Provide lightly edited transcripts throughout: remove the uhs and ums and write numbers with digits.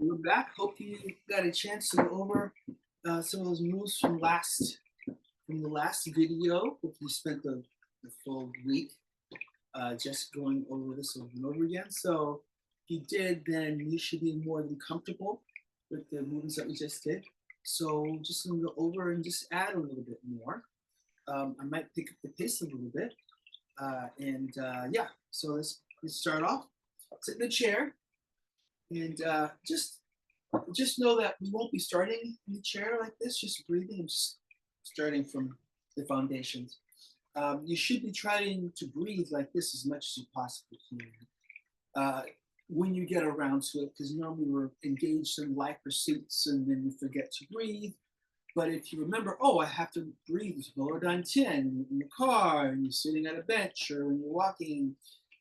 We're back. Hope you got a chance to go over some of those moves from the last video. Hope you spent the full week just going over this over and over again. So if you did, then you should be more than comfortable with the movements that we just did. So just going to go over and just add a little bit more. I might pick up the pace a little bit. Yeah, so let's start off. Sit in the chair and just know that we won't be starting in the chair like this, just breathing and just starting from the foundations. You should be trying to breathe like this as much as you possibly can when you get around to it, because normally we're engaged in life pursuits and then we forget to breathe. But if you remember, oh, I have to breathe with lower dantian in the car, and you're sitting at a bench or when you're walking,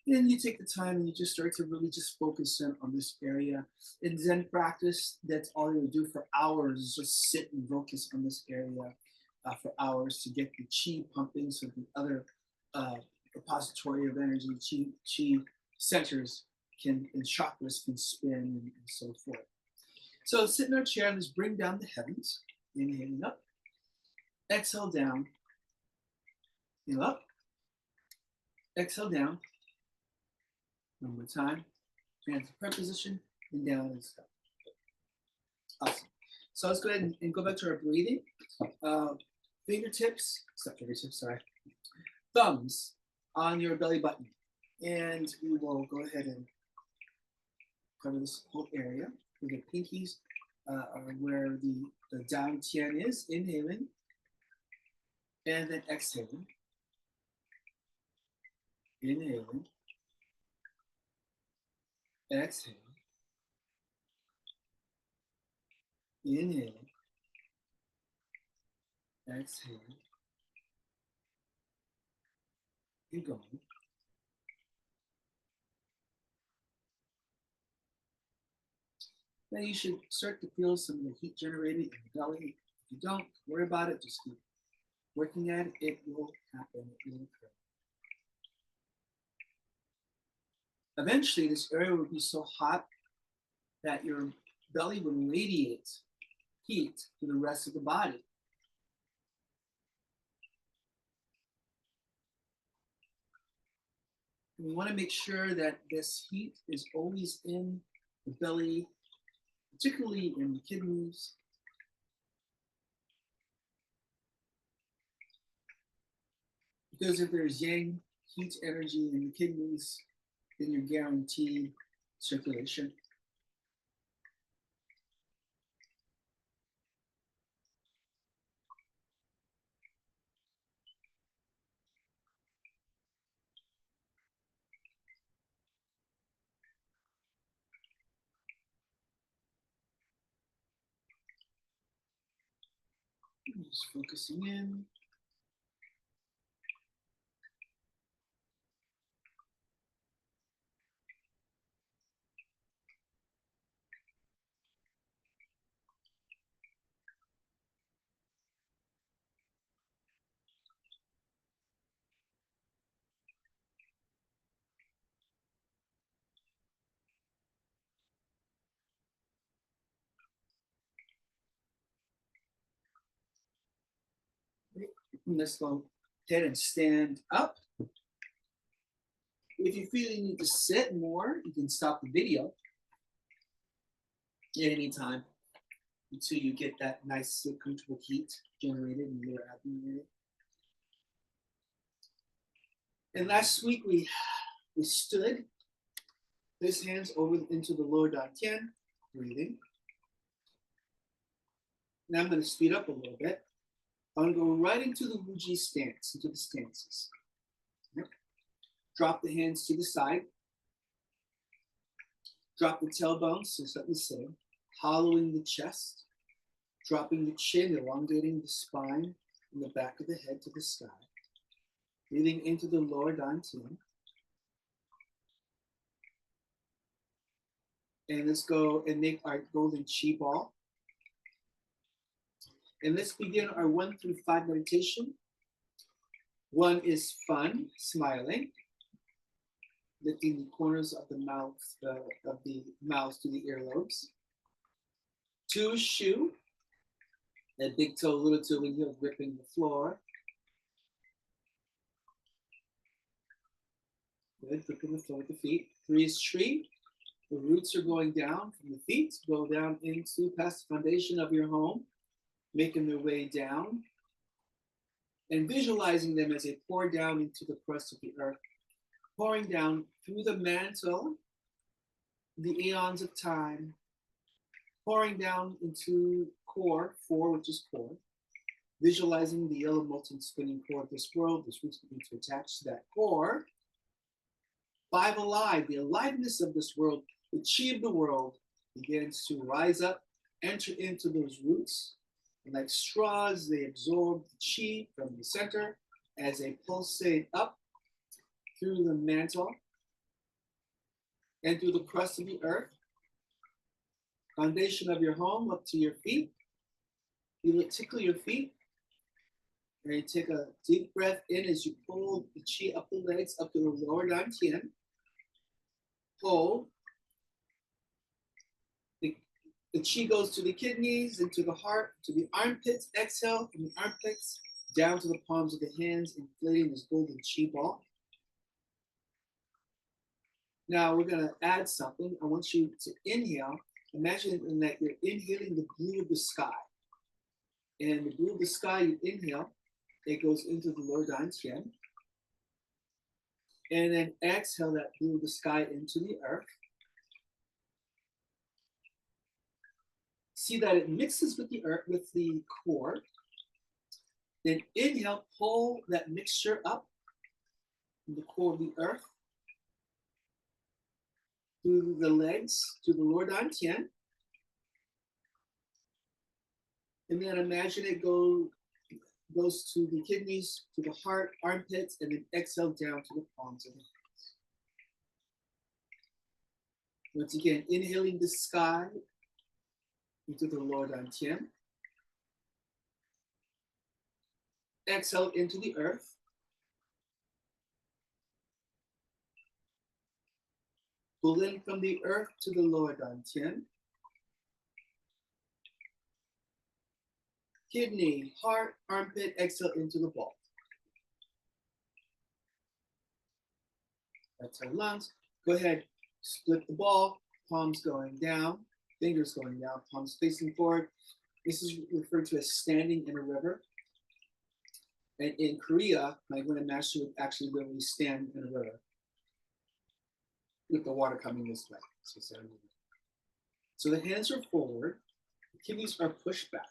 then you take the time and you just start to really just focus in on this area. In Zen practice, that's all you do for hours, is just sit and focus on this area for hours to get the chi pumping so the other repository of energy, chi centers and chakras can spin and so forth. So sit in our chair, let's bring down the heavens. Inhaling up, exhale down, inhale up, exhale down. One more time, hands in prayer position, and down and stop. Awesome. So let's go ahead and go back to our breathing. Fingertips, sorry, thumbs on your belly button. And we will go ahead and cover this whole area. We get pinkies where the down tian is, inhaling, and then exhaling. Inhaling, exhaling, inhaling, exhaling, keep going. Then you should start to feel some of the heat generated in the belly. If you don't, worry about it, just keep working at it. It will happen, it will occur. Eventually, this area will be so hot that your belly will radiate heat to the rest of the body. And we want to make sure that this heat is always in the belly, particularly in the kidneys. Because if there's yang, heat energy in the kidneys, then you're guaranteed circulation. Just focusing in. Let's go ahead and stand up. If you feel you need to sit more, you can stop the video at any time until you get that nice, comfortable heat generated in your abdomen area. And last week we stood, place hands over into the lower dantian, breathing. Now I'm going to speed up a little bit. I'm going to go right into the Wuji stance, into the stances. Okay. Drop the hands to the side. Drop the tailbone, so something the same. Hollowing the chest. Dropping the chin, elongating the spine and the back of the head to the sky. Breathing into the lower dantian. And let's go and make our golden chi ball. And let's begin our 1 through 5 meditation. 1 is fun, smiling, lifting the corners of the mouth to the earlobes. Two shoe. And big toe, little toe, and heel gripping the floor. Good, gripping the floor with the feet. Three is tree. The roots are going down from the feet, go down into past the foundation of your home, making their way down, and visualizing them as they pour down into the crust of the earth, pouring down through the mantle, the eons of time, pouring down into core, four, which is core, visualizing the yellow molten spinning core of this world, this roots begin to attach to that core. Five alive, the aliveness of this world, the chi of the world begins to rise up, enter into those roots, and like straws, they absorb the chi from the center as they pulsate up through the mantle and through the crust of the earth, foundation of your home up to your feet. You tickle your feet, and you take a deep breath in as you pull the chi up the legs, up to the lower dantian. Hold. The chi goes to the kidneys, into the heart, to the armpits. Exhale from the armpits down to the palms of the hands, inflating this golden chi ball. Now we're going to add something. I want you to inhale. Imagine that you're inhaling the blue of the sky. And the blue of the sky, you inhale, it goes into the lower dantian. And then exhale that blue of the sky into the earth. See that it mixes with the earth, with the core. Then inhale, pull that mixture up from the core of the earth through the legs to the lower dantian. And then imagine it goes to the kidneys, to the heart, armpits, and then exhale down to the palms of the hands. Once again, inhaling the sky into the lower dantian. Exhale into the earth. Pull in from the earth to the lower dantian. Kidney, heart, armpit, exhale into the ball. That's our lungs. Go ahead, split the ball, palms going down, fingers going down, palms facing forward. This is referred to as standing in a river. And in Korea, my grandmaster would actually literally stand in a river with the water coming this way. So the hands are forward, the kidneys are pushed back.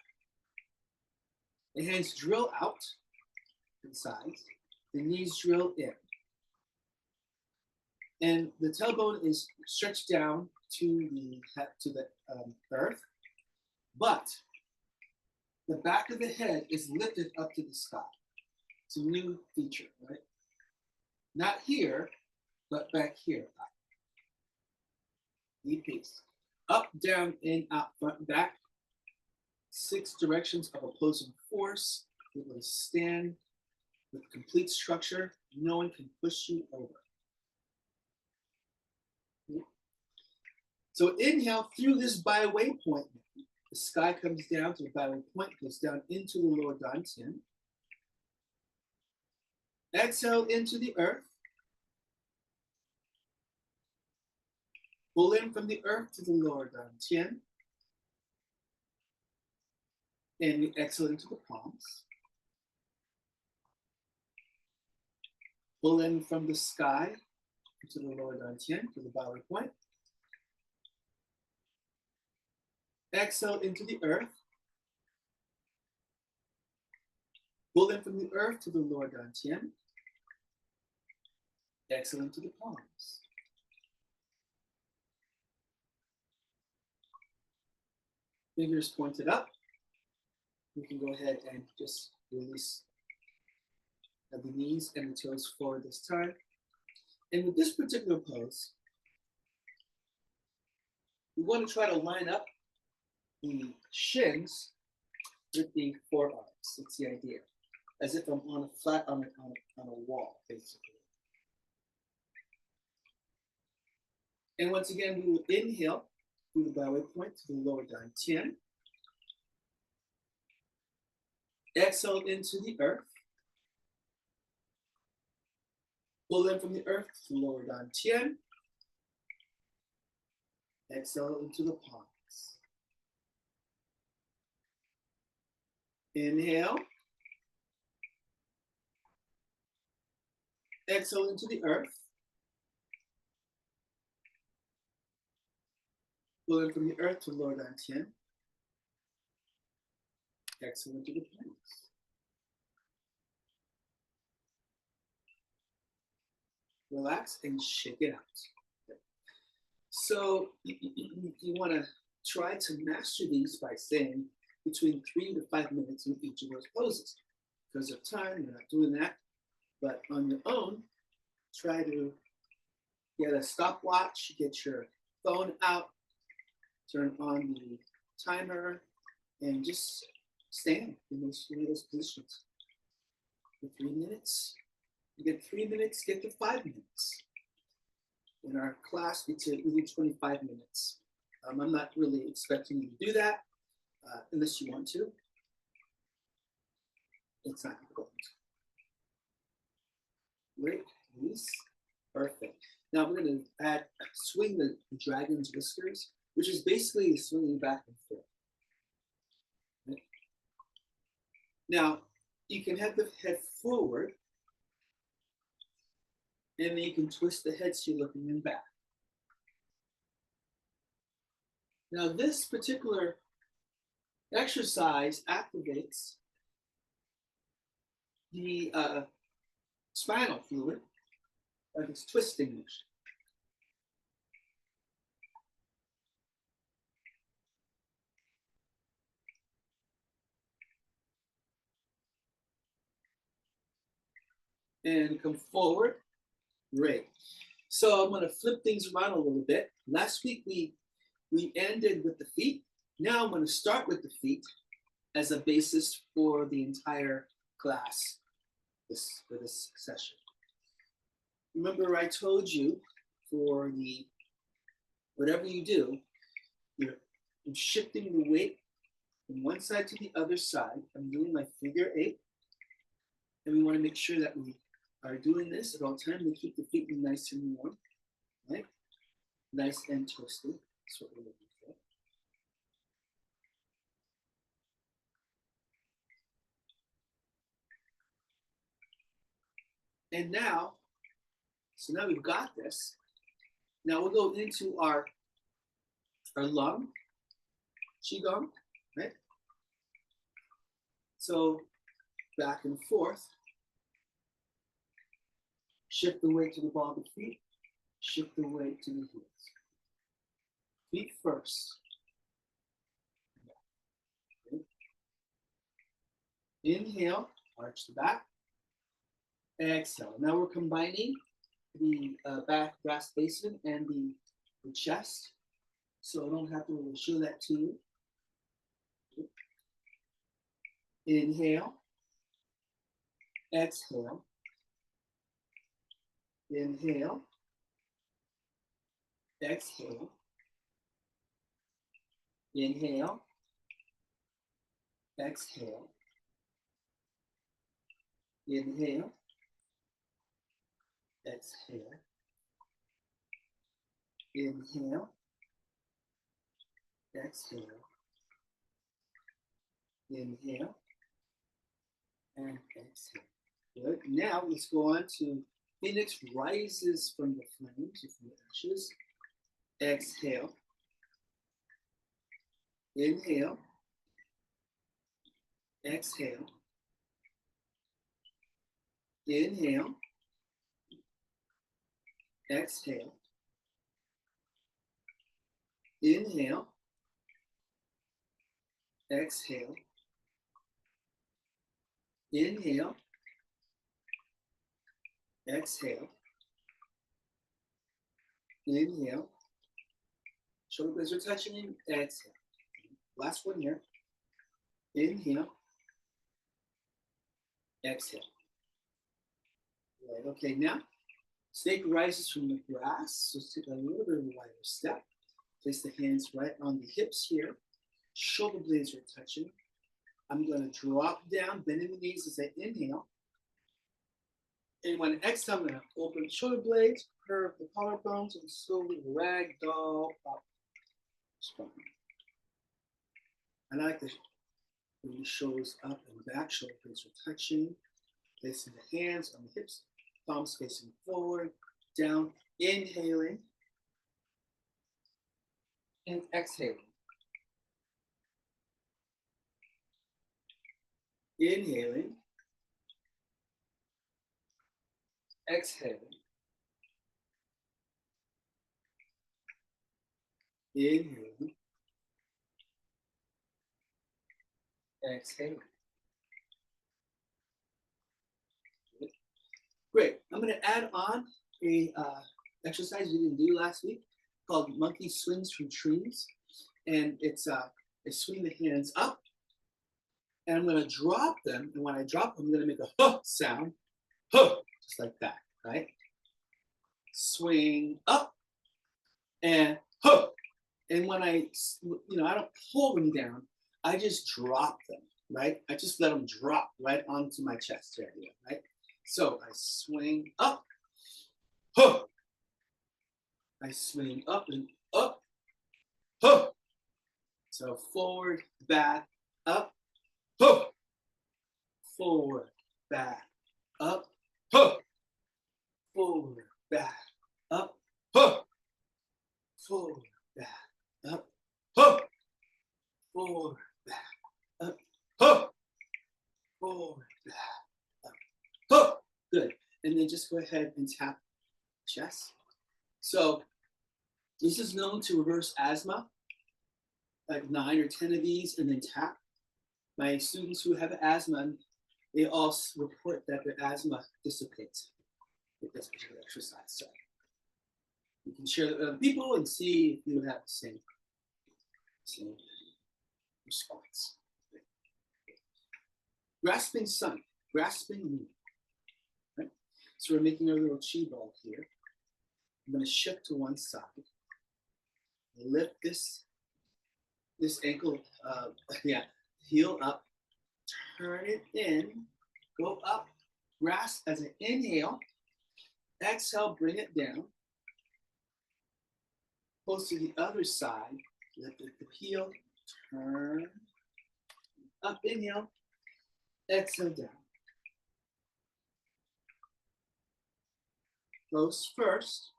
The hands drill out to the sides, the knees drill in. And the tailbone is stretched down to the earth, but the back of the head is lifted up to the sky. It's a new feature, right? Not here, but back here. Deep piece. Up, down, in, out, front, back. 6 directions of opposing force. You're going to stand with complete structure. No one can push you over. So inhale through this byway point. The sky comes down to the byway point, goes down into the lower dantian. Exhale into the earth. Pull in from the earth to the lower dantian. And we exhale into the palms. Pull in from the sky to the lower dantian, to the byway point. Exhale into the earth. Pull in from the earth to the lower dantian. Exhale into the palms. Fingers pointed up. You can go ahead and just release the knees and the toes forward this time. And with this particular pose, we want to try to line up the shins with the forearms. That's the idea. As if I'm on a flat on a wall, basically. And once again, we will inhale through the byway point to the lower dantian. Exhale into the earth. Pull in from the earth to lower dantian. Exhale into the palms. Inhale. Exhale into the earth. Pull in from the earth to lower dantian. Exhale into the palms. Relax and shake it out. So you want to try to master these by saying between 3 to 5 minutes in each of those poses. Because of time, you're not doing that. But on your own, try to get a stopwatch, get your phone out, turn on the timer, and just stand in those positions for 3 minutes. You get 3 minutes, get to 5 minutes. In our class, we do 25 minutes. I'm not really expecting you to do that unless you want to. It's not important. Great, release, perfect. Now we're going to swing the dragon's whiskers, which is basically swinging back and forth. Right? Now you can have the head forward, and then you can twist the head so you're looking in back. Now this particular exercise activates the spinal fluid by this twisting motion. And come forward. Great. So I'm going to flip things around a little bit. Last week we ended with the feet. Now I'm going to start with the feet as a basis for the entire class for this session. Remember I told you for the whatever you do, you're shifting the weight from one side to the other side. I'm doing my figure 8. And we want to make sure that we are doing this at all times to keep the feet nice and warm, right? Nice and twisted. That's what we're looking for. And now, so now we've got this. Now we'll go into our lung, Qi Gong, right? So back and forth. Shift the weight to the ball of the feet. Shift the weight to the heels. Feet first. Okay. Inhale, arch the back. Exhale. Now we're combining the back brass basement and the chest. So I don't have to really show that to you. Okay. Inhale. Exhale. Inhale. Exhale. Inhale. Exhale. Inhale. Exhale. Inhale. Exhale. Inhale. And exhale. Good. Now let's go on to Phoenix rises from the flames, from the ashes. Exhale. Inhale. Exhale. Inhale. Exhale. Inhale. Exhale. Inhale. Exhale. Inhale. Shoulder blades are touching. Exhale. Last one here. Inhale. Exhale. Right, okay, now snake rises from the grass. So let's take a little bit of a wider step. Place the hands right on the hips here. Shoulder blades are touching. I'm going to drop down, bending the knees as I inhale. And when I exhale, I'm going to open the shoulder blades, curve the collarbones, and slowly ragdoll up spine. I like to bring the shoulders up and back, shoulder blades are touching, placing the hands on the hips, thumbs facing forward, down, inhaling, and exhaling. Inhaling, exhaling, inhaling, exhaling. Great. I'm going to add on a exercise we didn't do last week called monkey swings from trees. And it's I swing the hands up and I'm going to drop them. And when I drop them, I'm going to make a huh sound, huh, just like that, right? Swing up and huh. And when I don't pull them down, I just drop them, right? I just let them drop right onto my chest area, right? So I swing up, huh. I swing up and up, huh. So forward, back, up, huh. Forward, back, up, huh. Forward, back, up, huh. Forward, back, up, huh. Forward, back, up, huh. Forward, back, up, huh. Good. And then just go ahead and tap chest. So this is known to reverse asthma, like 9 or 10 of these, and then tap. My students who have asthma, they all report that their asthma dissipates with this particular exercise. So you can share it with other people and see if you have the same response. Grasping sun, grasping moon. Right? So we're making a little Qi ball here. I'm going to shift to one side. Lift this ankle, heel up, turn it in, go up, grasp as an inhale, exhale, bring it down, close to the other side, lift the heel, turn, up, inhale, exhale, down. Close first,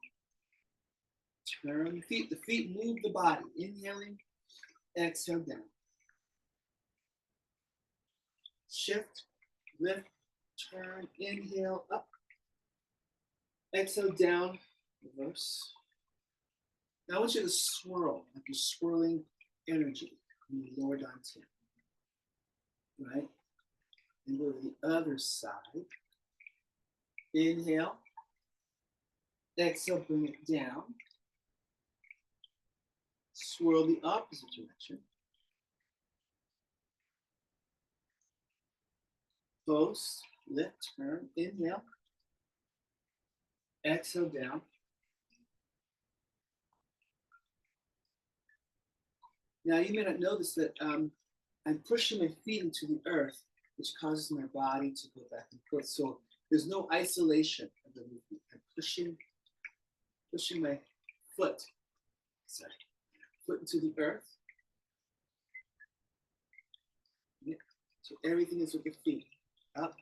turn the feet move the body, inhaling, exhale, down. Shift, lift, turn, inhale, up, exhale, down, reverse. Now I want you to swirl, like you're swirling energy in the lower dantian, right? And go to the other side. Inhale, exhale, bring it down. Swirl the opposite direction. Close, lift, turn, inhale, exhale, down. Now you may not notice that I'm pushing my feet into the earth, which causes my body to go back and forth. So there's no isolation of the movement. I'm pushing my foot into the earth. Yeah. So everything is with the feet. Up,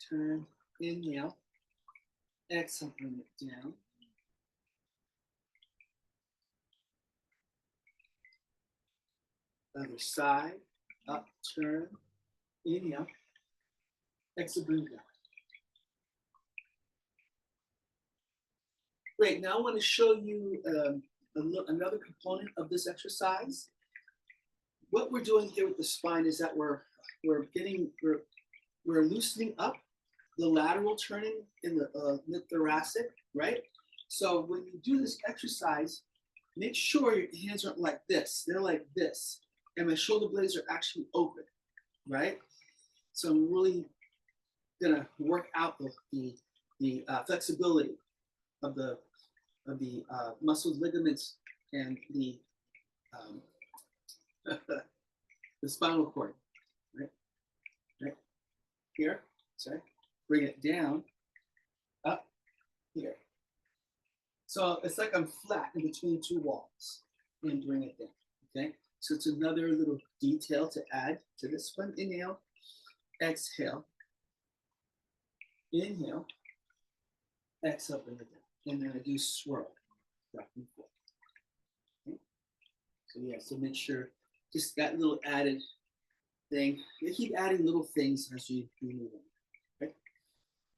turn, inhale, exhale, bring it down. Other side, up, turn, inhale, exhale, bring it down. Great, now I want to show you another component of this exercise. What we're doing here with the spine is that we're loosening up the lateral turning in the mid-thoracic, right? So when you do this exercise, make sure your hands aren't like this. They're like this. And my shoulder blades are actually open, right? So I'm really gonna work out the flexibility of the muscles, ligaments, and the spinal cord, right? here, sorry, bring it down, up, here. So it's like I'm flat in between two walls and bring it down, okay? So it's another little detail to add to this one. Inhale, exhale, inhale, exhale, bring it down. And then I do swirl, back and forth. Okay? So yeah, so make sure just that little added thing. You keep adding little things as you move on. Okay?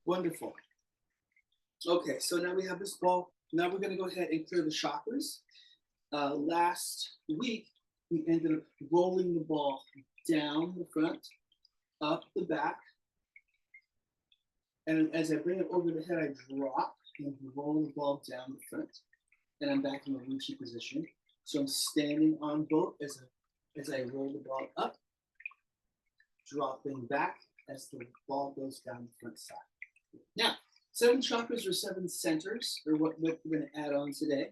Wonderful. Okay, so now we have this ball. Now we're gonna go ahead and clear the chakras. Last week, we ended up rolling the ball down the front, up the back. And as I bring it over the head, I drop and roll the ball down the front. And I'm back in a Ruchi position. So I'm standing on both as I roll the ball up, dropping back as the ball goes down the front side. Now, 7 chakras or 7 centers are what we're going to add on today.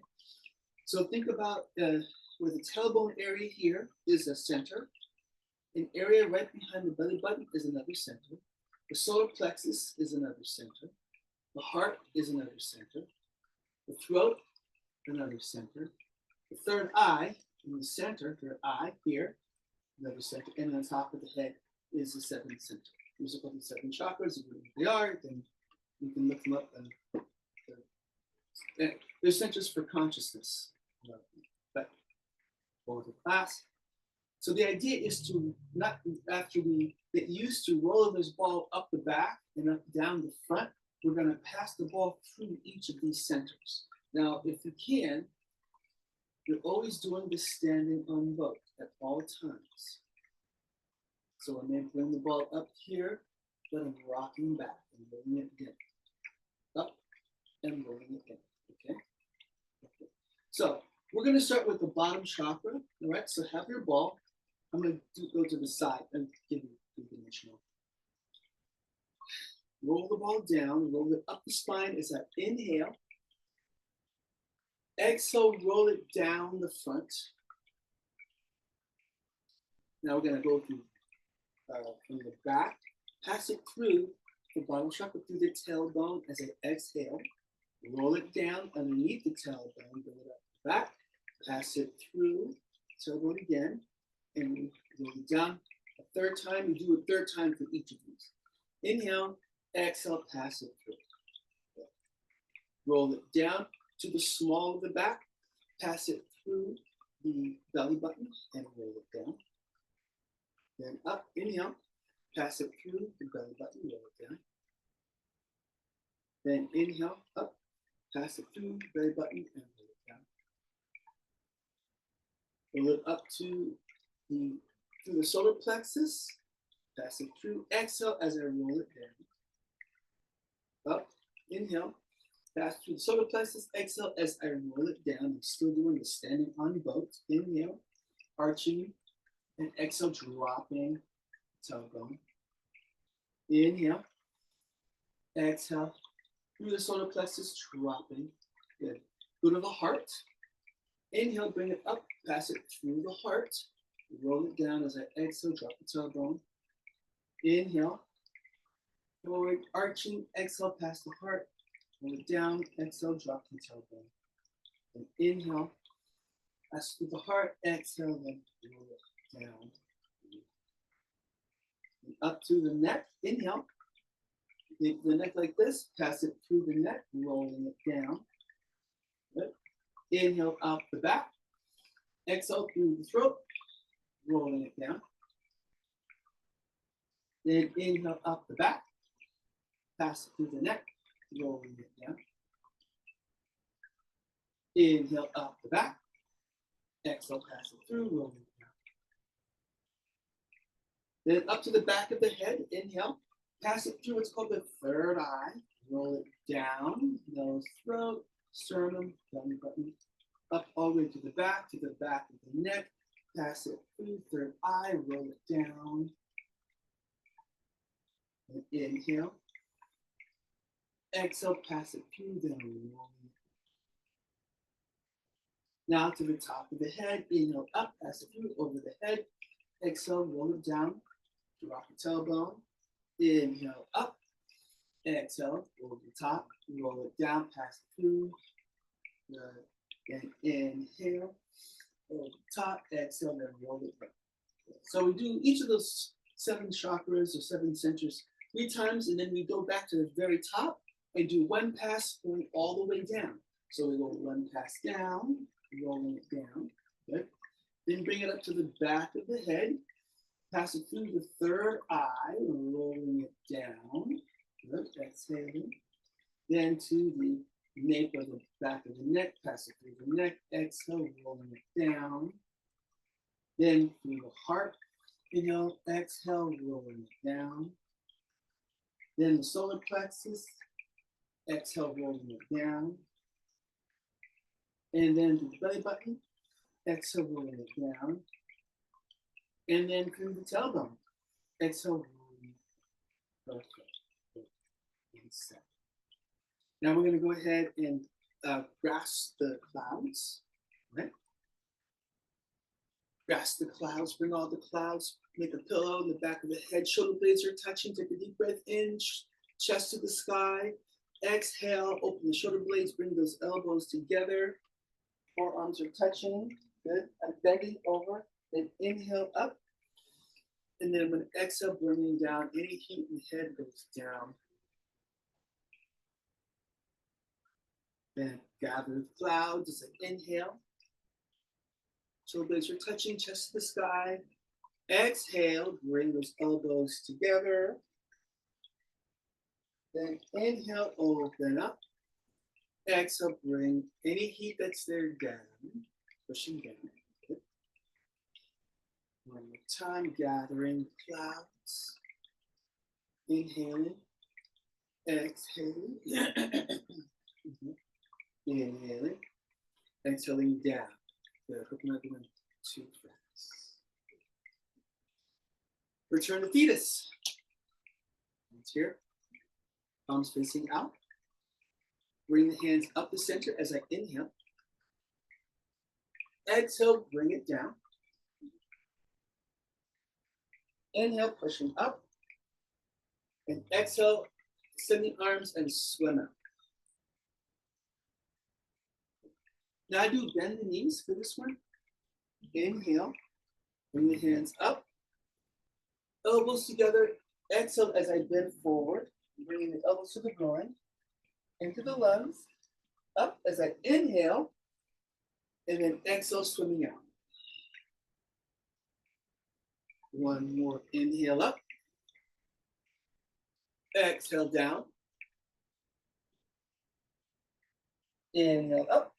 So think about where the tailbone area here is a center. An area right behind the belly button is another center. The solar plexus is another center. The heart is another center. The throat, another center. The third eye in the center, third eye here, another center. And on top of the head is the 7th center. These are called the 7 chakras. If you know what they are, then you can look them up. And they're centers for consciousness. But for the class. So the idea is to not, after we get used to rolling this ball up the back and up down the front, we're going to pass the ball through each of these centers. Now, if you can, you're always doing this standing on both at all times. So I may bring the ball up here, but I'm rocking back and rolling it down. Up and rolling it down, okay? So we're going to start with the bottom chakra, all right? So have your ball. I'm going to go to the side and give you the dimensional. Roll the ball down, roll it up the spine as I inhale. Exhale, roll it down the front. Now we're going to go through from the back, pass it through the bottom chakra, through the tailbone as I exhale. Roll it down underneath the tailbone, bring it up the back, pass it through, tailbone again, and roll it down a third time. We do a third time for each of these. Inhale, exhale, pass it through. Roll it down to the small of the back, pass it through the belly button, and roll it down. Then up, inhale, pass it through the belly button, roll it down. Then inhale, up, pass it through the belly button, and roll it down. Roll it up to through the solar plexus, pass it through. Exhale as I roll it down. Up, inhale, pass through the solar plexus. Exhale as I roll it down. I'm still doing the standing on both. Inhale, arching, and exhale, dropping tailbone. Inhale, exhale, through the solar plexus, dropping. Good. Go to the heart. Inhale, bring it up, pass it through the heart. Roll it down as I exhale, drop the tailbone. Inhale, forward, arching, exhale, past the heart. Roll it down, exhale, drop the tailbone. And inhale, pass through the heart, exhale, then roll it down. And up to the neck, inhale. The neck like this, pass it through the neck, rolling it down. Good. Inhale out the back. Exhale through the throat, rolling it down. Then inhale up the back, pass it through the neck, rolling it down. Inhale up the back, exhale, pass it through, rolling it down. Then up to the back of the head, inhale, pass it through what's called the third eye, roll it down, nose, throat, sternum, belly button, up all the way to the back of the neck, pass it through third eye, roll it down. And inhale, exhale, pass it through, then roll it. Now to the top of the head, inhale up, pass it through over the head, exhale, roll it down, drop the tailbone. Inhale up, exhale, roll the top, roll it down, pass it through. Good. Then inhale, roll the top, exhale, then roll it back. So we do each of those 7 chakras or 7 centers 3 times, and then we go back to the very top and do 1 pass going all the way down. So we go 1 pass down, rolling it down. Good. Then bring it up to the back of the head, pass it through the 3rd eye, rolling it down. Good. Exhaling. Then to the nape of the back of the neck, pass it through the neck, exhale, rolling it down. Then through the heart, inhale, exhale, rolling it down. Then the solar plexus, exhale, rolling it down. And then through the belly button, exhale, rolling it down. And then through the tailbone, exhale, rolling it down. Perfect. Now we're going to go ahead and grasp the clouds, right? Grasp the clouds, bring all the clouds, make a pillow in the back of the head, shoulder blades are touching, take a deep breath in, chest to the sky, exhale, open the shoulder blades, bring those elbows together, forearms are touching, good, and bending over, then inhale up, and then when exhale, bringing down, any heat in the head goes down. Then gather the clouds as I inhale. Shoulder blades are touching, chest to the sky. Exhale, bring those elbows together. Then inhale, open up. Exhale, bring any heat that's there down, pushing down. Good. One more time, gathering clouds. Inhaling, exhaling. Inhaling, exhaling down. Good. Hope I'm not going too fast. Return to fetus. Hands here. Palms facing out. Bring the hands up the center as I inhale. Exhale, bring it down. Inhale, pushing up. And exhale, sending arms and swim out. Now I do bend the knees for this one. Inhale, bring the hands up. Elbows together. Exhale as I bend forward. Bringing the elbows to the groin. Into the lungs. Up as I inhale. And then exhale, swimming out. One more inhale up. Exhale down. Inhale up.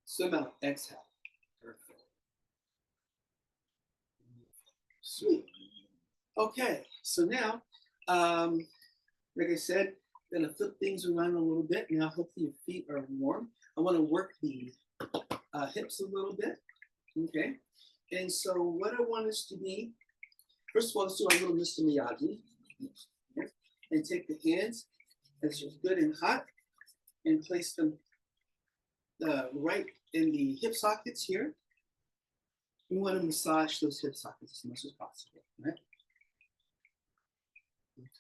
Swim out, exhale. Perfect. Sweet. Okay, so now, like I said, I'm gonna flip things around a little bit. Now, hopefully your feet are warm. I wanna work the hips a little bit, okay? And so what I want us to be, first of all, let's do our little Mr. Miyagi. And take the hands as you're good and hot and place them right in the hip sockets here. We want to massage those hip sockets as much as possible, right?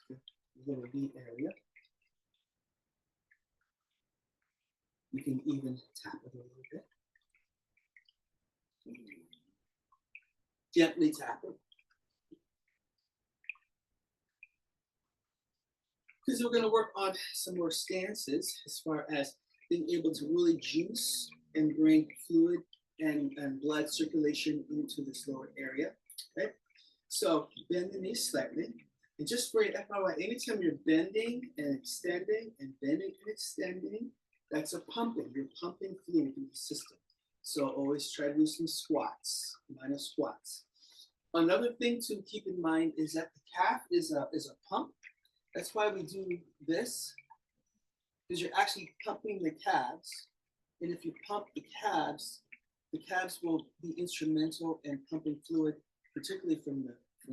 The little V area. You can even tap it a little bit. Gently tap it. Because we're going to work on some more stances as far as being able to really juice and bring fluid and blood circulation into this lower area, right? So bend the knees slightly. And just for your FYI, anytime you're bending and extending and bending and extending, that's a pumping. You're pumping fluid through the system. So always try to do some squats, minor squats. Another thing to keep in mind is that the calf is a pump. That's why we do this, because you're actually pumping the calves. And if you pump the calves will be instrumental in pumping fluid, particularly from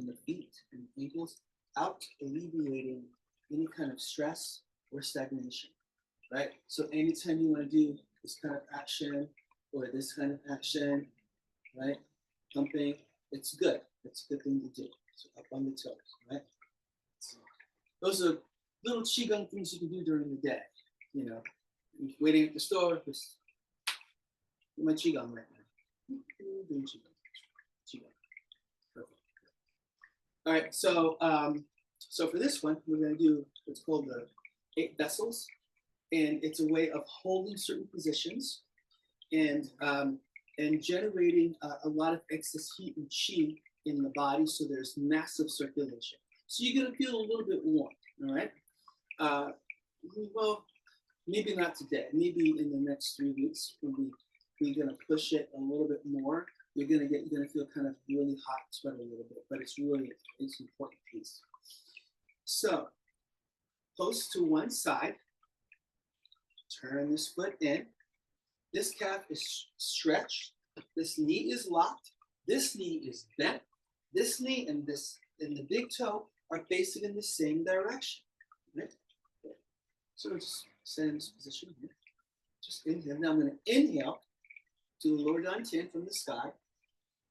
the feet and ankles, out, alleviating any kind of stress or stagnation, right? So anytime you want to do this kind of action or this kind of action, right? Pumping, it's good. It's a good thing to do. So up on the toes, right? Those are little Qi Gong things you can do during the day. You know, waiting at the store, just do my Qi Gong right now. Doing Qi Gong. Qi Gong. Perfect. All right, so for this one, we're going to do what's called the 8 vessels, and it's a way of holding certain positions and generating a lot of excess heat and qi in the body, so there's massive circulation. So you're going to feel a little bit warm, all right? Well, maybe not today. Maybe in the next 3 weeks, when we're going to push it a little bit more. You're going to feel kind of really hot, sweat a little bit, but it's an important piece. So, post to one side, turn this foot in. This calf is stretched. This knee is locked. This knee is bent. This knee and the big toe are facing in the same direction. Right? So just stay in this position here. Just inhale. Now I'm going to inhale to the lower dantian from the sky.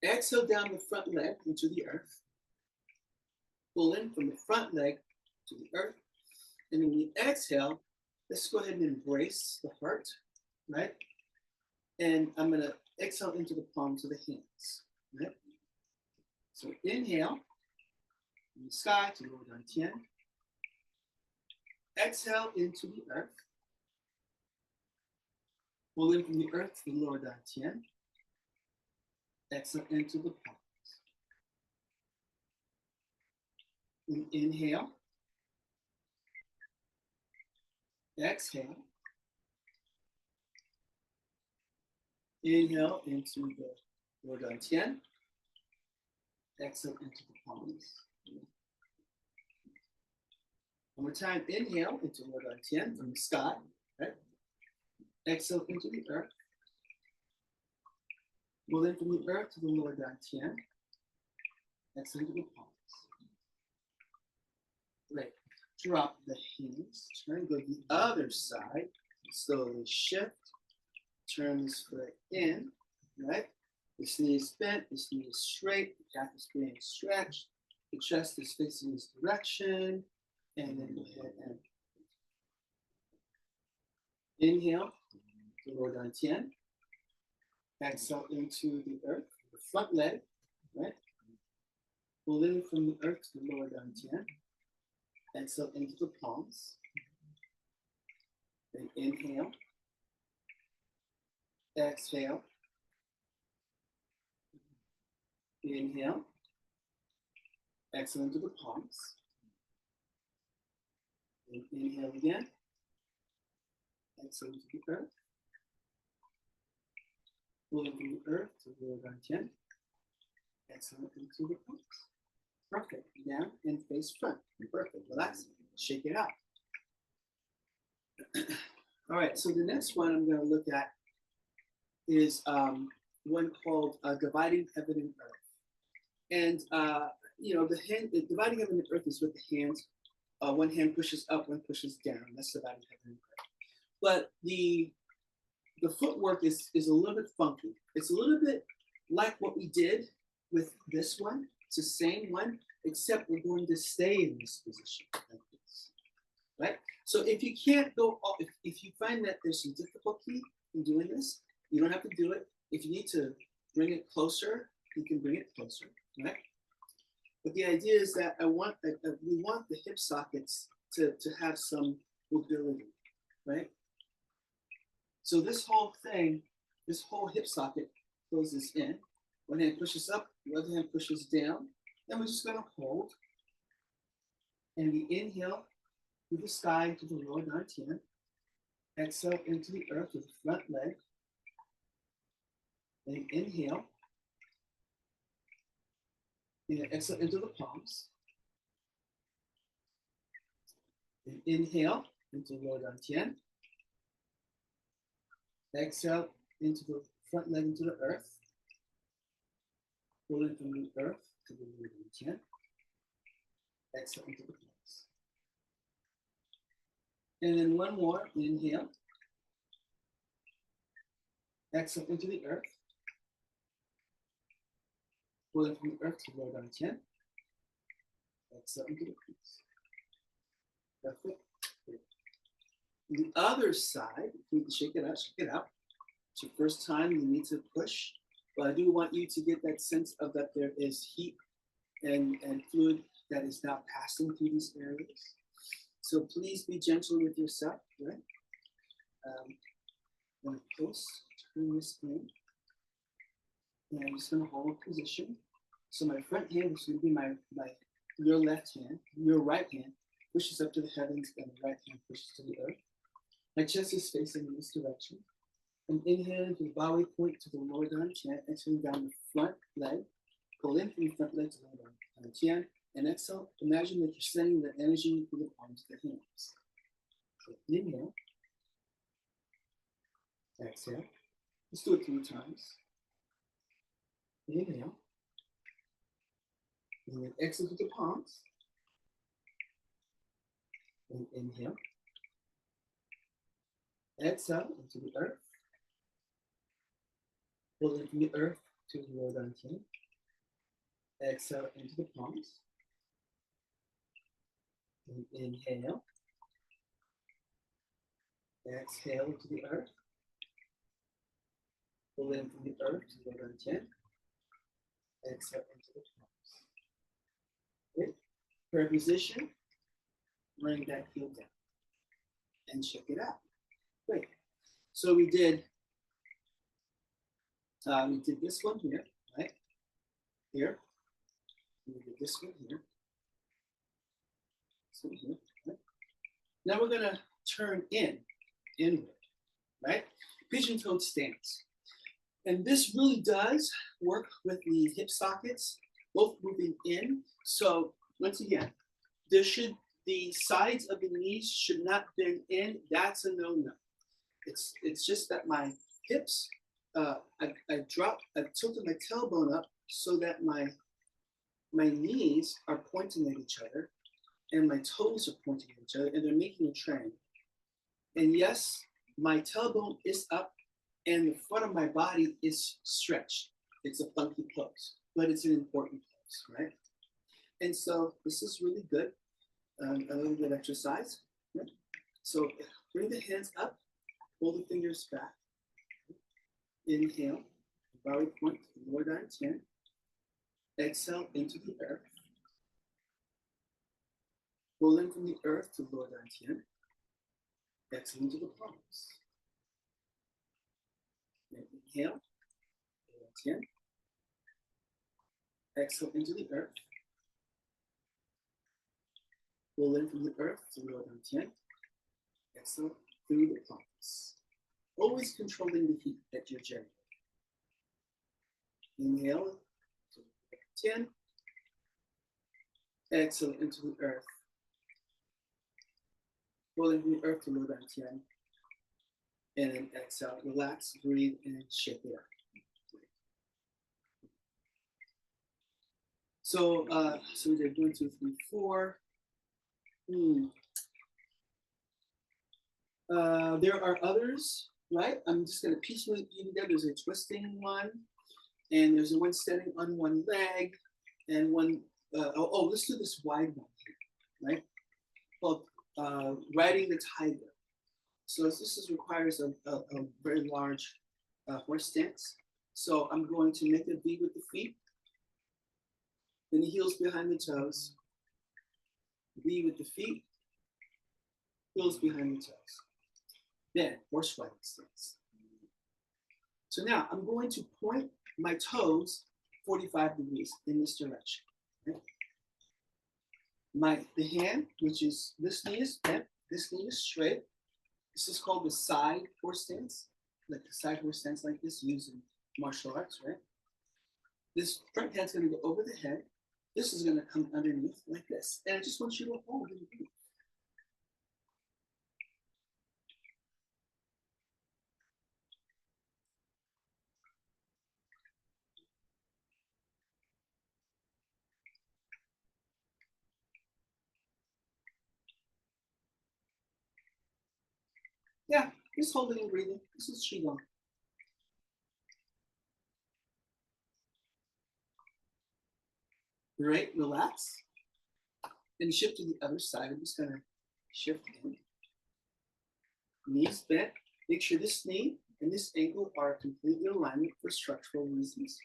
Exhale down the front leg into the earth. Pull in from the front leg to the earth. And when you exhale, let's go ahead and embrace the heart, right? And I'm going to exhale into the palms of the hands, right? So inhale from the sky to lower dantian. Exhale into the earth. Pull in from the earth to the lower dantian. Exhale into the palms. And inhale. Exhale. Inhale into the lower dantian. Exhale into the palms. One more time. Inhale into lower dantian from the sky. Right? Exhale into the earth. Pull in from the earth to the lower dantian. Exhale into the palms. Great. Drop the hands. Turn, go to the other side. Slowly shift. Turn this foot in. Right? This knee is bent. This knee is straight. The calf is being stretched. The chest is facing this direction. And then go ahead and inhale to lower dantian. Exhale into the earth, the front leg, right? Pull in from the earth to the lower dantian. Exhale into the palms. Then inhale. Exhale. Inhale. Exhale into the palms. And inhale again. Exhale into the earth. Pull in from the earth to the lower dantian. Exhale into the palms. Perfect. Down and face front. Perfect. Relax. Shake it out. All right. So the next one I'm going to look at is one called dividing heaven and earth. And the dividing heaven and earth is with the hands. One hand pushes up, one pushes down. That's dividing heaven and earth. But the footwork is a little bit funky. It's a little bit like what we did with this one. It's the same one, except we're going to stay in this position like this, right? So if you can't go, if you find that there's some difficulty in doing this, you don't have to do it. If you need to bring it closer, you can bring it closer, right? But the idea is that we want the hip sockets to have some mobility, right? So this whole thing, this whole hip socket closes in. One hand pushes up, the other hand pushes down. Then we're just going to hold. And we inhale through the sky to the lower dantian. Exhale into the earth with the front leg. And inhale. And exhale into the palms. And inhale into the lower dantian. Exhale into the front leg into the earth. Pull in from the earth to the lower dantian. Exhale into the palms. And then one more, inhale. Exhale into the earth. Pull in from the earth to the lower dantian. Exhale into the palms. Perfect. The other side, you need to shake it out, shake it out. It's your first time, you need to push. But I do want you to get that sense of that there is heat and fluid that is now passing through these areas. So please be gentle with yourself, right? I'm going to close, turn this in. And I'm just going to hold position. So my front hand is going to be your left hand. Your right hand pushes up to the heavens and the right hand pushes to the earth. My chest is facing in this direction. I'm inhaling from the body point to the lower down chin, exhaling down the front leg. Pull in from the front leg to the lower down chin. And exhale, imagine that you're sending the energy through the palms of the hands. So inhale. Exhale. Let's do it 3 times. Inhale. And then exhale with the palms. And inhale. Exhale into the earth. Pull in from the earth to the lower down chin. Exhale into the palms. And inhale. Exhale into the earth. Pull in from the earth to the lower down chin. Exhale into the palms. Okay. Prayer position. Bring that heel down. And check it out. Great. So we did this one here, right? Here. We did this one here. This one here. Right? Now we're gonna turn inward, right? Pigeon-toed stance. And this really does work with the hip sockets, both moving in. So once again, the sides of the knees should not bend in. That's a no-no. It's just that my hips, I tilted my tailbone up so that my knees are pointing at each other and my toes are pointing at each other and they're making a triangle. And yes, my tailbone is up and the front of my body is stretched. It's a funky pose, but it's an important pose, right? And so this is really good, a little good exercise. Right? So bring the hands up, pull the fingers back. Inhale, body point to the lower down chin. Exhale into the earth. Pull in from the earth to the lower down chin. Exhale into the palms. Inhale, lower chin. Exhale into the earth. Pull in from the earth to the lower down chin. Exhale through the palms. Always controlling the heat that you're generating. Inhale to the chin. Exhale into the earth. Pull in from the earth to lower down chin. And then exhale, relax, breathe, and shake it out. So we did 1, 2, 3, 4. There are others, right? I'm just going to piecemeal you together. There's a twisting one, and there's one standing on one leg, and one. Let's do this wide one here, right? Well, riding the tiger. So this requires a very large horse stance. So I'm going to make a V with the feet, then the heels behind the toes. V with the feet, heels behind the toes. Then horse riding stance. So now I'm going to point my toes 45 degrees in this direction. Okay? The hand, which is this knee is bent, this knee is straight. This is called the side horse stance, like the side horse stance like this used in martial arts, right? This front hand's going to go over the head. This is going to come underneath like this. And I just want you to hold it. Yeah, just holding and breathing. This is Qi Gong. Right, relax. And shift to the other side. I'm just gonna shift in. Knees bent. Make sure this knee and this ankle are completely in alignment for structural reasons.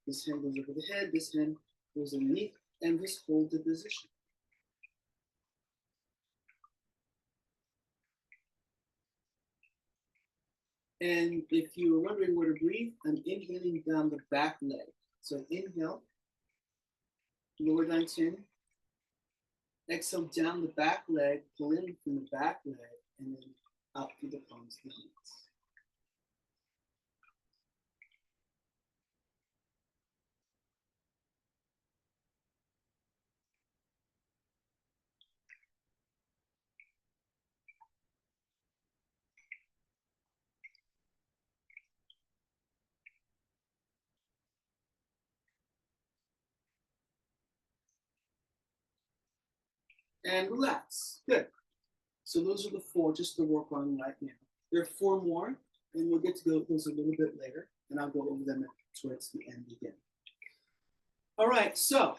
This hand goes over the head, this hand goes underneath, and just hold the position. And if you're wondering where to breathe, I'm inhaling down the back leg. So inhale, lower down chin. Exhale down the back leg, pull in from the back leg, and then up through the palms of the hands. And relax. Good. So those are the 4 just to work on right now. There are 4 more, and we'll get to go those a little bit later, and I'll go over them towards the end again. All right, so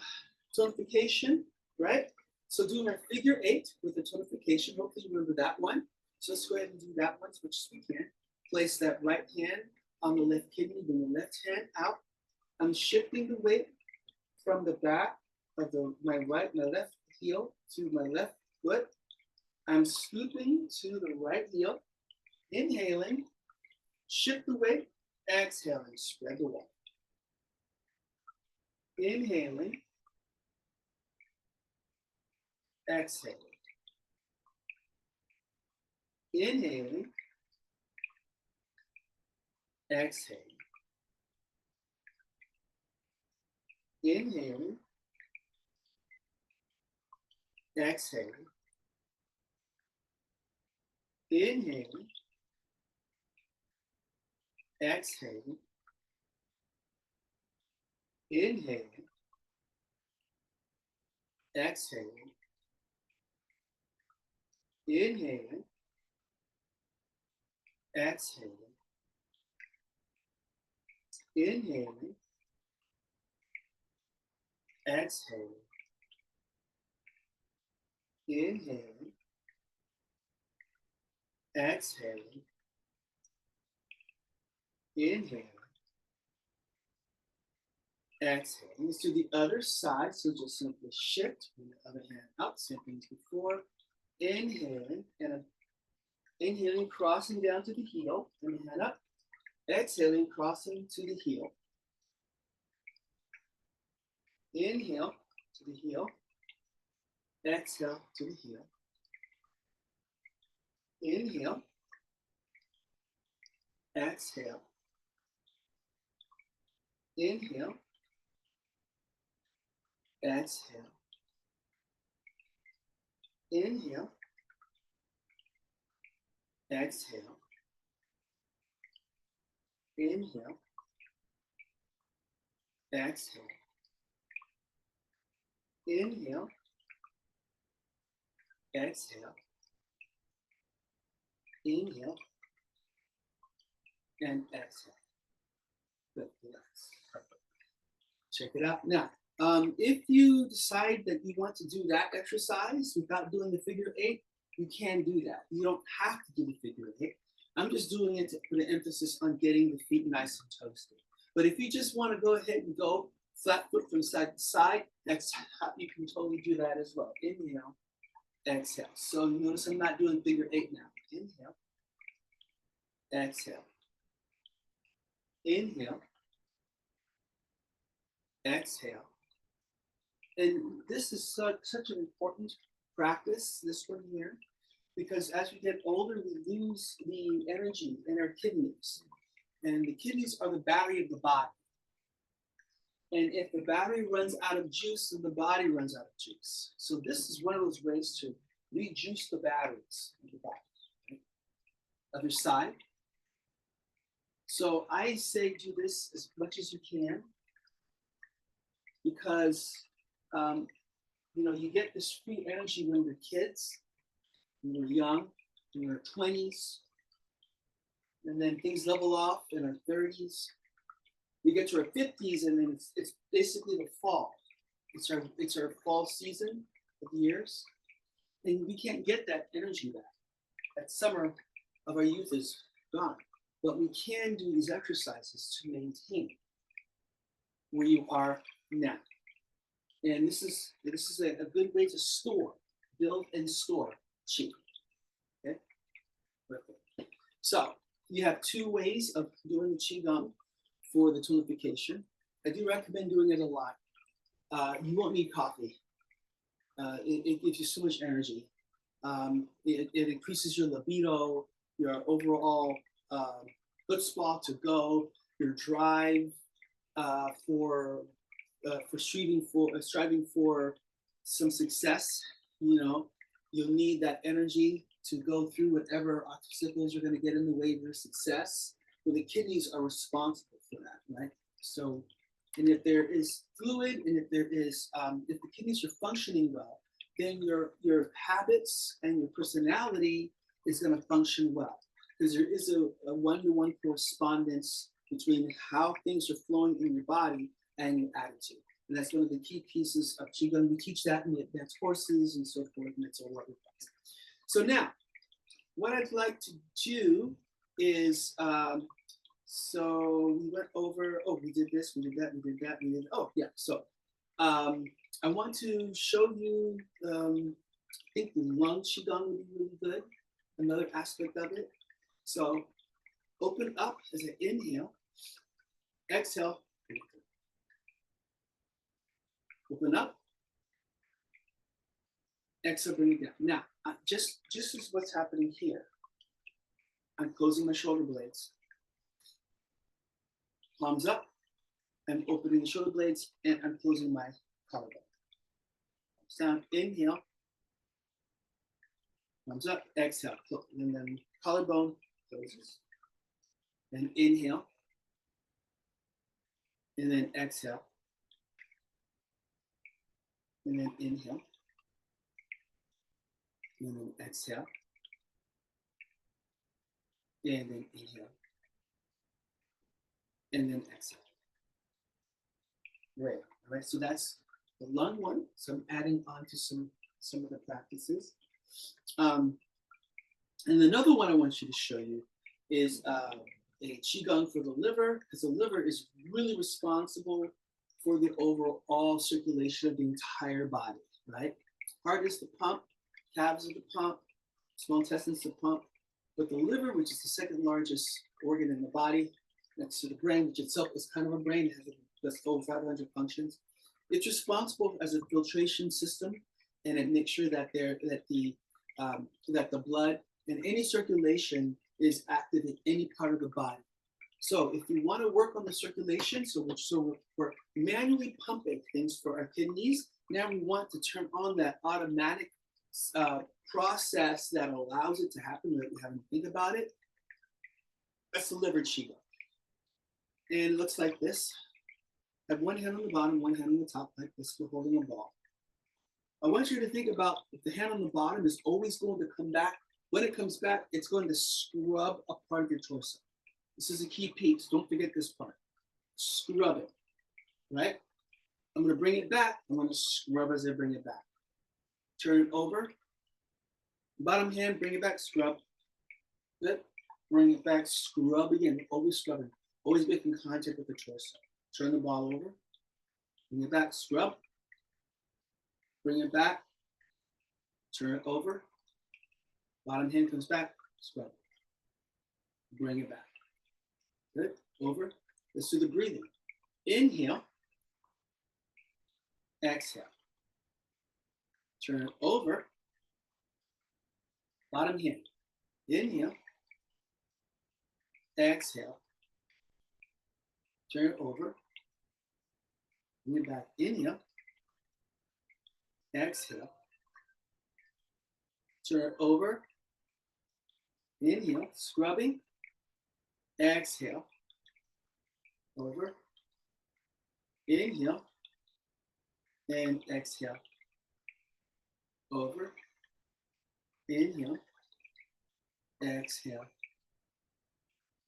tonification, right? So doing our figure 8 with the tonification, hopefully you remember that one. So let's go ahead and do that one as much as we can. Place that right hand on the left kidney, bring the left hand out. I'm shifting the weight from the back of my left heel to my left foot. I'm scooping to the right heel, inhaling, shift the weight, exhaling, spread the weight. Inhaling, exhaling. Inhaling, exhaling. Inhaling, exhaling. Inhaling, exhaling. Inhaling, exhaling. Inhaling, exhaling. Inhaling, exhaling. Inhaling, exhaling. Inhaling, exhaling. Let's do the other side. So just simply shift, bring the other hand up, same thing as before. Inhaling, and inhaling, crossing down to the heel, and the hand up. Exhaling, crossing to the heel. Inhale to the heel. Exhale to the heel. Inhale. Exhale. Inhale. Exhale. Inhale. Exhale. Inhale. Exhale. Inhale. Exhale. Inhale. And exhale. Good. Relax. Perfect. Check it out. Now, if you decide that you want to do that exercise without doing the figure 8, you can do that. You don't have to do the figure 8. I'm just doing it to put an emphasis on getting the feet nice and toasted. But if you just want to go ahead and go flat foot from side to side, you can totally do that as well. Inhale, exhale. So you notice I'm not doing figure 8 now. Inhale, exhale. Inhale, exhale. And this is such an important practice, this one here, because as we get older, we lose the energy in our kidneys. And the kidneys are the battery of the body. And if the battery runs out of juice, then the body runs out of juice. So this is one of those ways to rejuice the batteries of the body. Okay? Other side. So I say do this as much as you can, because you get this free energy when you're kids, when you're young, in your 20s, and then things level off in our 30s. We get to our 50s, and then it's basically the fall. It's our fall season of the years. And we can't get that energy back. That summer of our youth is gone. But we can do these exercises to maintain where you are now. And this is a good way to store, build and store Qi. Okay? Perfect. So you have two ways of doing the Qi Gong for the tonification. I do recommend doing it a lot. You won't need coffee. It gives you so much energy. It increases your libido, your overall chutzpah to go, your drive for striving for some success. You know, you'll need that energy to go through whatever obstacles are going to get in the way of your success. Well, the kidneys are responsible for that, right? So, and if there is fluid, and if there is, if the kidneys are functioning well, then your habits and your personality is going to function well, because there is a one-to-one correspondence between how things are flowing in your body and your attitude. And that's one of the key pieces of Qigong. We teach that in the advanced courses and so forth, and it's all what we do. So now, what I'd like to do is, so we went over, oh, we did this, we did that, we did that, we did, oh, yeah. So I want to show you, I think the lung Qigong would be really good, another aspect of it. So open up as an inhale, exhale, open up, exhale, bring it down. Now, just as what's happening here, I'm closing my shoulder blades, palms up, I'm opening the shoulder blades, and I'm closing my collarbone. Down, inhale, thumbs up, exhale, and then collarbone closes. Then inhale, and then exhale, and then inhale, and then exhale, and then inhale, and then exhale. Great. All right, so that's the lung one. So I'm adding on to some of the practices. And another one I want you to show you is a Qigong for the liver, because the liver is really responsible for the overall circulation of the entire body, right? Heart is the pump, calves are the pump, small intestines the pump, but the liver, which is the second largest organ in the body, next to the brain, which itself is kind of a brain, it has just over 500 functions. It's responsible as a filtration system, and it makes sure that the blood and any circulation is active in any part of the body. So if we want to work on the circulation, so we're manually pumping things for our kidneys. Now we want to turn on that automatic process that allows it to happen without you having to think about it. That's the liver Qigong. And it looks like this. I have one hand on the bottom, one hand on the top, like this, we're holding a ball. I want you to think about if the hand on the bottom is always going to come back. When it comes back, it's going to scrub a part of your torso. This is a key piece. Don't forget this part. Scrub it, right? I'm going to bring it back. I'm going to scrub as I bring it back. Turn it over. Bottom hand, bring it back, scrub. Good. Bring it back, scrub again. Always scrubbing. Always making contact with the torso. Turn the ball over. Bring it back, scrub. Bring it back. Turn it over. Bottom hand comes back, scrub. Bring it back. Good. Over. Let's do the breathing. Inhale. Exhale. Turn it over. Bottom hand. Inhale. Exhale. Turn it over. Bring it back. Inhale. Exhale. Turn it over. Inhale. Scrubbing. Exhale. Over. Inhale. And exhale. Over. Inhale. Exhale.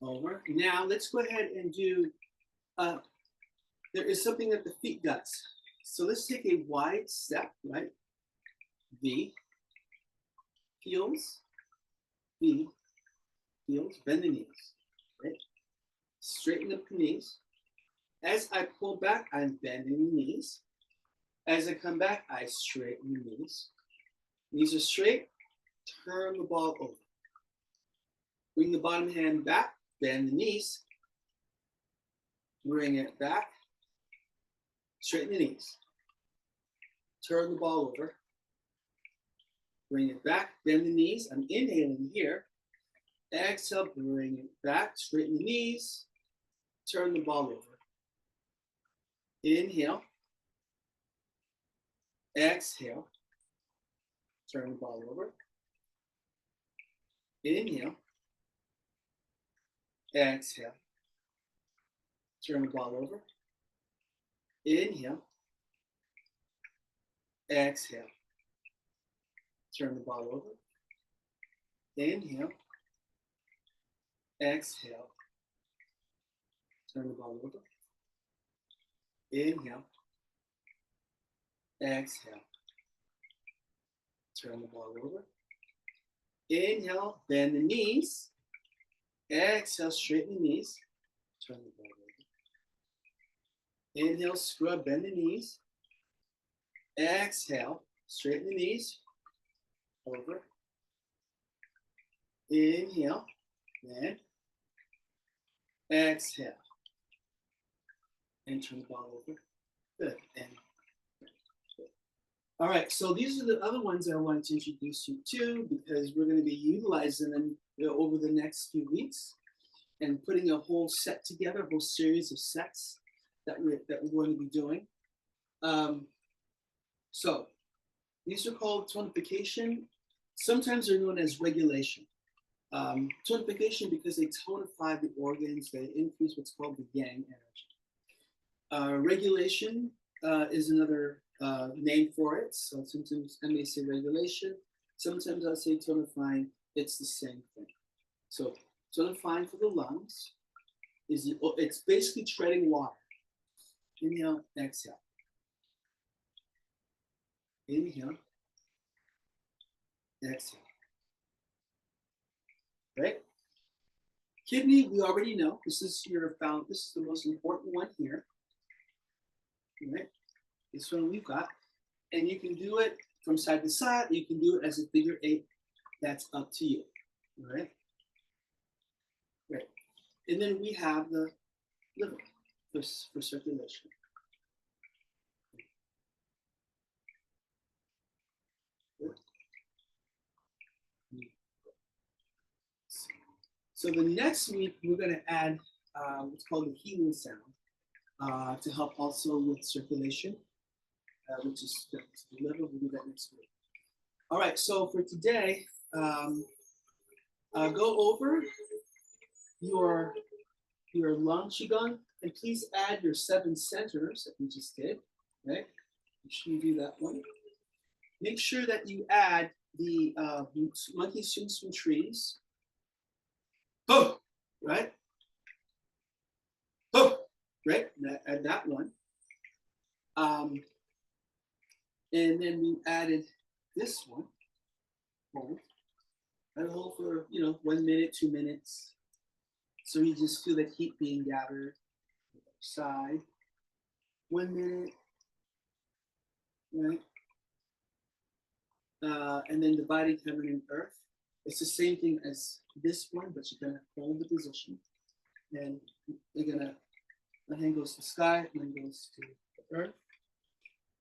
Over. Now let's go ahead and do, there is something that the feet does. So let's take a wide step, right? V. heels, feet, heels, bend the knees, right? Straighten up the knees. As I pull back, I'm bending the knees. As I come back, I straighten the knees. Knees are straight, turn the ball over. Bring the bottom hand back, bend the knees. Bring it back, straighten the knees. Turn the ball over. Bring it back, bend the knees. I'm inhaling here. Exhale, bring it back, straighten the knees. Turn the ball over. Inhale. Exhale. Turn the ball over. Inhale. Exhale. Turn the ball over. Inhale. Exhale. Turn the ball over. Inhale. Exhale. Turn the ball over. Inhale. Exhale. Turn the ball over. Inhale, bend the knees. Exhale, straighten the knees. Turn the ball over. Inhale, scrub, bend the knees. Exhale, straighten the knees. Over. Inhale, bend. Exhale. And turn the ball over. Good. And all right, so these are the other ones I wanted to introduce you to because we're going to be utilizing them over the next few weeks and putting a whole set together, a whole series of sets that we're going to be doing. So these are called tonification. Sometimes they're known as regulation. Tonification because they tonify the organs, they increase what's called the yang energy. Regulation is another name for it. So sometimes I may say regulation, sometimes I'll say tonifying. It's the same thing. So tonifying for the lungs is it's basically treading water. Inhale, exhale. Inhale, exhale. Right? Kidney, we already know. This is the most important one here. Right? This one we've got. And you can do it from side to side. You can do it as a figure 8. That's up to you. All right? Right. And then we have the liver for circulation. So the next week, we're going to add what's called the healing sound to help also with circulation, which is the liver. We'll do that next week. All right, so for today, go over your lung Qi Gong, and please add your 7 centers that we just did, right? Make sure you do that one. Make sure that you add the monkey swings from trees. Oh, right? Oh, right? Add that one. And then we added this one. Hold. And hold for 1 minute, 2 minutes. So you just feel that heat being gathered. Side. 1 minute. Right? And then dividing heaven and earth. It's the same thing as this one, but you're gonna hold the position. And you're gonna, one hand goes to the sky, one goes to the earth.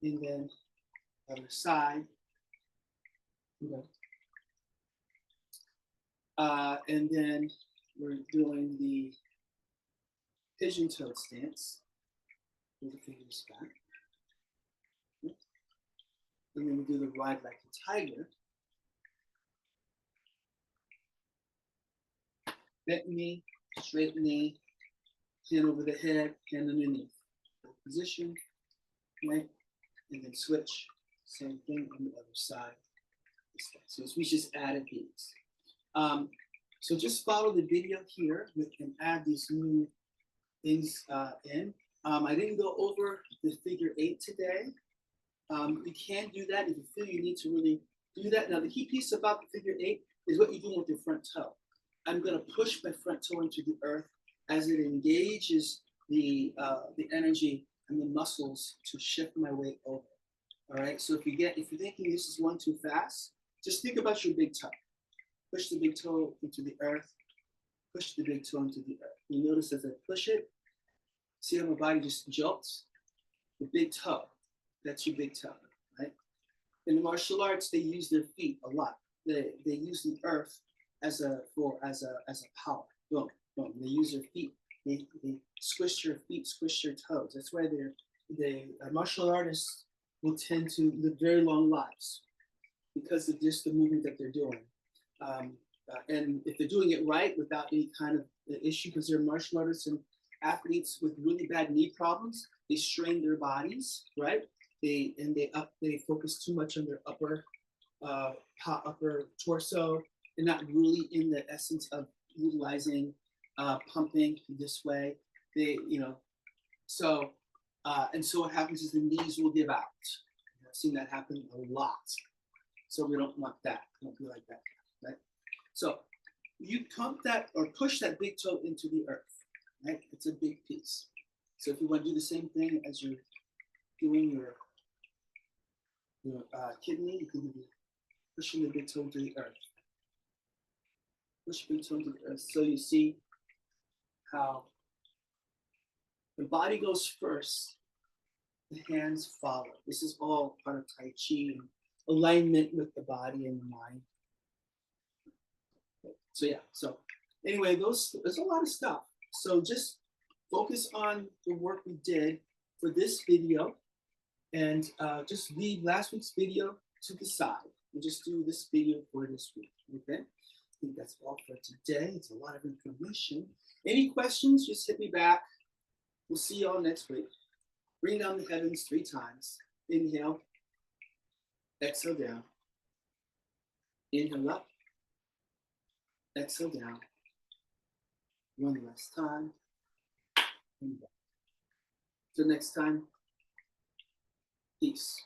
And then other side. Okay. And then we're doing the pigeon toed stance. With the fingers back. And then we do the ride like a tiger. Bent knee, straight knee, hand over the head, hand underneath. Position, right? And then switch. Same thing on the other side. So we just added these. So just follow the video here and add these new things in. I didn't go over the figure 8 today. You can do that if you feel you need to really Do that. Now, the key piece about the figure 8 is what you're doing with your front toe. I'm going to push my front toe into the earth as it engages the energy and the muscles to shift my weight over. All right. So if you're thinking this is one too fast, just think about your big toe. Push the big toe into the earth. Push the big toe into the earth. You notice as I push it, see how my body just jolts? The big toe. That's your big toe, right? In the martial arts, they use their feet a lot. They use the earth as a power. Boom, boom. They use their feet. They squish your feet, squish your toes. That's why martial artists will tend to live very long lives because of just the movement that they're doing. And if they're doing it right without any kind of issue, because they're martial artists and athletes with really bad knee problems, they strain their bodies, right? They focus too much on their upper torso. They're not really in the essence of utilizing pumping this way. So what happens is the knees will give out. I've seen that happen a lot. So we don't want that. Don't be like that, right? So you pump that or push that big toe into the earth, right? It's a big piece. So if you want to do the same thing as you're doing your kidney, you can be pushing the big toe into the earth. Push the big toe into the earth. So you see how the body goes first, the hands follow. This is all part of Tai Chi and alignment with the body and the mind. So yeah, so anyway, there's a lot of stuff. So just focus on the work we did for this video and just leave last week's video to the side and just do this video for this week, okay? I think that's all for today. It's a lot of information. Any questions, just hit me back. We'll see y'all next week. Bring down the heavens 3 times. Inhale, exhale down. Inhale up, exhale down. One last time. And back. Till next time, peace.